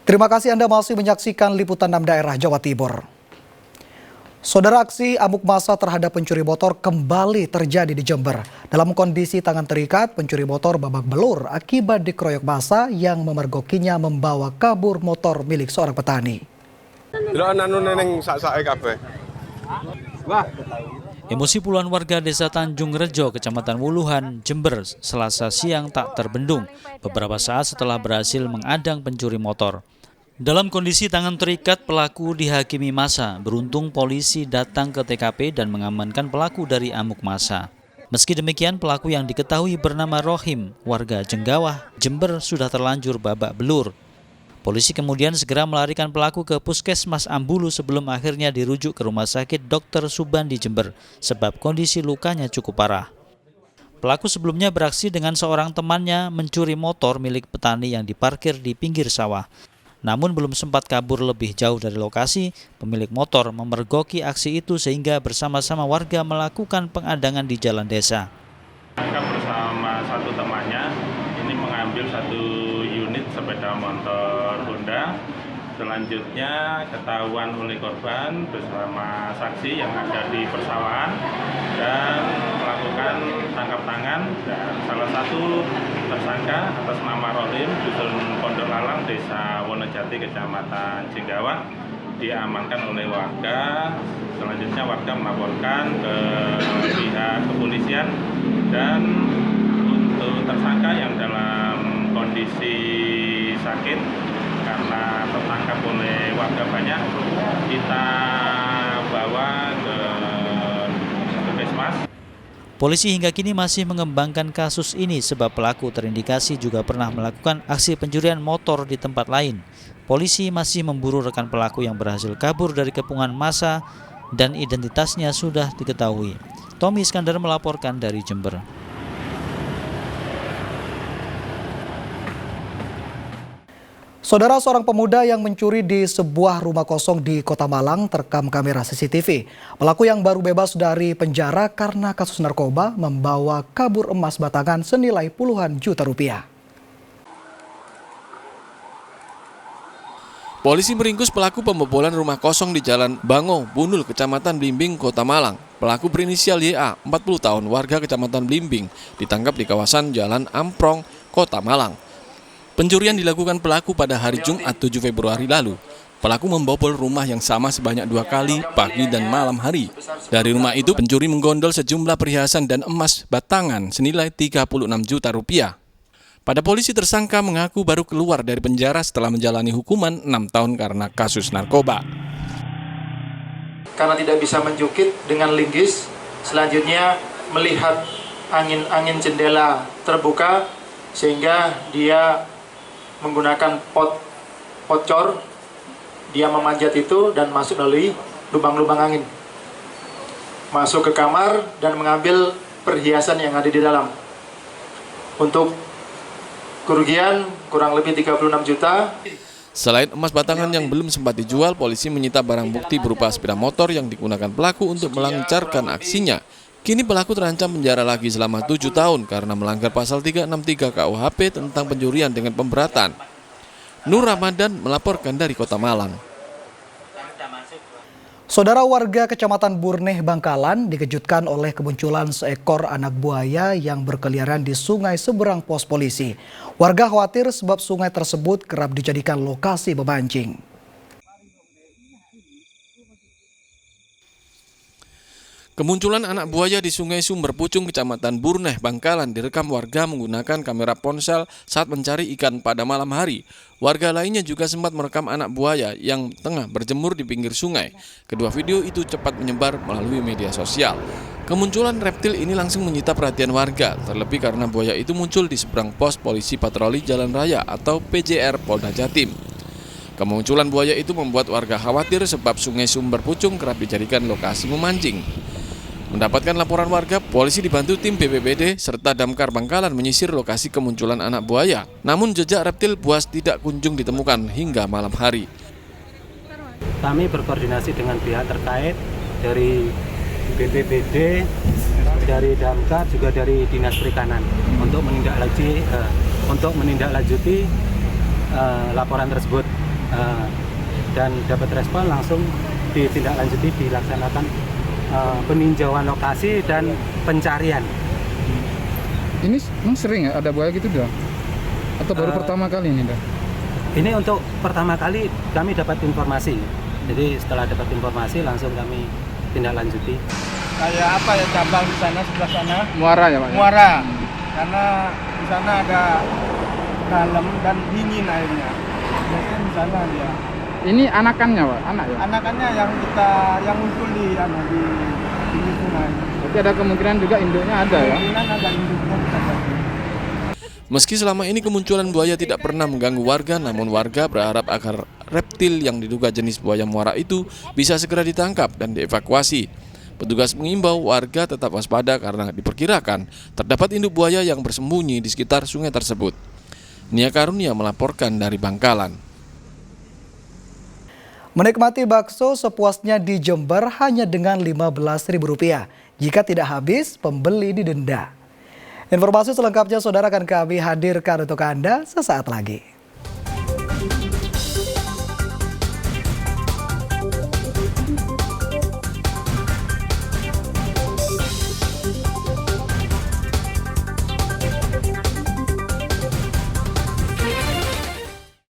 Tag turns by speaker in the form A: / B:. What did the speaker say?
A: Terima kasih Anda masih menyaksikan Liputan 6 Daerah Jawa Timur. Saudara, aksi amuk massa terhadap pencuri motor kembali terjadi di Jember. Dalam kondisi tangan terikat, pencuri motor babak belur akibat dikeroyok massa yang memergokinya membawa kabur motor milik seorang petani.
B: Emosi puluhan warga Desa Tanjung Rejo, Kecamatan Wuluhan, Jember, Selasa siang tak terbendung beberapa saat setelah berhasil mengadang pencuri motor. Dalam kondisi tangan terikat, pelaku dihakimi massa. Beruntung polisi datang ke TKP dan mengamankan pelaku dari amuk massa. Meski demikian, pelaku yang diketahui bernama Rohim, warga Jenggawah, Jember, sudah terlanjur babak belur. Polisi kemudian segera melarikan pelaku ke Puskesmas Ambulu sebelum akhirnya dirujuk ke Rumah Sakit Dr. Subandi Jember sebab kondisi lukanya cukup parah. Pelaku sebelumnya beraksi dengan seorang temannya mencuri motor milik petani yang diparkir di pinggir sawah. Namun belum sempat kabur lebih jauh dari lokasi, pemilik motor memergoki aksi itu sehingga bersama-sama warga melakukan pengadangan di jalan desa.
C: Bersama satu temannya ini mengambil satu unit sepeda motor Honda. Selanjutnya ketahuan oleh korban bersama saksi yang ada di persawahan dan melakukan tangkap tangan, dan salah satu tersangka atas nama Rohim, dusun Pondok Lalang, Desa Wonojati, Kecamatan Jenggawah, diamankan oleh warga. Selanjutnya warga melaporkan ke pihak kepolisian, dan untuk tersangka yang dalam kondisi sakit karena tertangkap oleh warga banyak, kita bawa ke Puskesmas.
B: Polisi hingga kini masih mengembangkan kasus ini sebab pelaku terindikasi juga pernah melakukan aksi pencurian motor di tempat lain. Polisi masih memburu rekan pelaku yang berhasil kabur dari kepungan massa dan identitasnya sudah diketahui. Tommy Iskandar melaporkan dari Jember.
A: Saudara, seorang pemuda yang mencuri di sebuah rumah kosong di Kota Malang terekam kamera CCTV. Pelaku yang baru bebas dari penjara karena kasus narkoba membawa kabur emas batangan senilai puluhan juta rupiah.
D: Polisi meringkus pelaku pembobolan rumah kosong di Jalan Bango, Bunul, Kecamatan Blimbing, Kota Malang. Pelaku berinisial YA, 40 tahun, warga Kecamatan Blimbing, ditangkap di kawasan Jalan Amprong, Kota Malang. Pencurian dilakukan pelaku pada hari Jumat 7 Februari lalu. Pelaku membobol rumah yang sama sebanyak 2 kali, pagi dan malam hari. Dari rumah itu, pencuri menggondol sejumlah perhiasan dan emas batangan senilai 36 juta rupiah. Pada polisi, tersangka mengaku baru keluar dari penjara setelah menjalani hukuman 6 tahun karena kasus narkoba.
E: Karena tidak bisa menjukit dengan linggis, selanjutnya melihat angin jendela terbuka sehingga dia menggunakan pocor, dia memanjat itu dan masuk melalui lubang-lubang angin. Masuk ke kamar dan mengambil perhiasan yang ada di dalam. Untuk kerugian kurang lebih 36 juta.
D: Selain emas batangan yang belum sempat dijual, polisi menyita barang bukti berupa sepeda motor yang digunakan pelaku untuk melancarkan aksinya. Kini pelaku terancam penjara lagi selama 7 tahun karena melanggar pasal 363 KUHP tentang pencurian dengan pemberatan. Nur Ramadan melaporkan dari Kota Malang.
A: Saudara, warga Kecamatan Burneh, Bangkalan dikejutkan oleh kemunculan seekor anak buaya yang berkeliaran di sungai seberang pos polisi. Warga khawatir sebab sungai tersebut kerap dijadikan lokasi memancing.
D: Kemunculan anak buaya di Sungai Sumber Pucung, Kecamatan Burneh, Bangkalan direkam warga menggunakan kamera ponsel saat mencari ikan pada malam hari. Warga lainnya juga sempat merekam anak buaya yang tengah berjemur di pinggir sungai. Kedua video itu cepat menyebar melalui media sosial. Kemunculan reptil ini langsung menyita perhatian warga, terlebih karena buaya itu muncul di seberang pos polisi patroli Jalan Raya atau PJR Polda Jatim. Kemunculan buaya itu membuat warga khawatir sebab Sungai Sumber Pucung kerap dijadikan lokasi memancing. Mendapatkan laporan warga, polisi dibantu tim BPBD serta Damkar Bangkalan menyisir lokasi kemunculan anak buaya. Namun jejak reptil buas tidak kunjung ditemukan hingga malam hari.
F: Kami berkoordinasi dengan pihak terkait dari BPBD, dari Damkar, juga dari Dinas Perikanan untuk menindaklanjuti laporan tersebut. dan dapat respon langsung ditindaklanjuti, dilaksanakan peninjauan lokasi dan pencarian.
G: Ini sering ya ada buaya gitu dah? Atau baru pertama kali ini dah?
F: Ini untuk pertama kali kami dapat informasi. Jadi setelah dapat informasi langsung kami tindaklanjuti.
H: Kayak apa ya, cabang di sana, sebelah sana?
G: Muara ya Pak?
H: Muara. Karena di sana ada dalam dan dingin airnya. Biasanya di sana dia.
G: Ini anakannya Pak? Anak ya?
H: Anakannya yang muncul di sungai.
G: Berarti ada kemungkinan juga induknya ada ya?
H: Kemungkinan ada induknya bisa jadi.
D: Meski selama ini kemunculan buaya tidak pernah mengganggu warga, namun warga berharap agar reptil yang diduga jenis buaya muara itu bisa segera ditangkap dan dievakuasi. Petugas mengimbau warga tetap waspada karena diperkirakan terdapat induk buaya yang bersembunyi di sekitar sungai tersebut. Nia Karunia melaporkan dari Bangkalan.
A: Menikmati bakso sepuasnya di Jember hanya dengan Rp15.000. Jika tidak habis, pembeli didenda. Informasi selengkapnya saudara akan kami hadirkan untuk Anda sesaat lagi.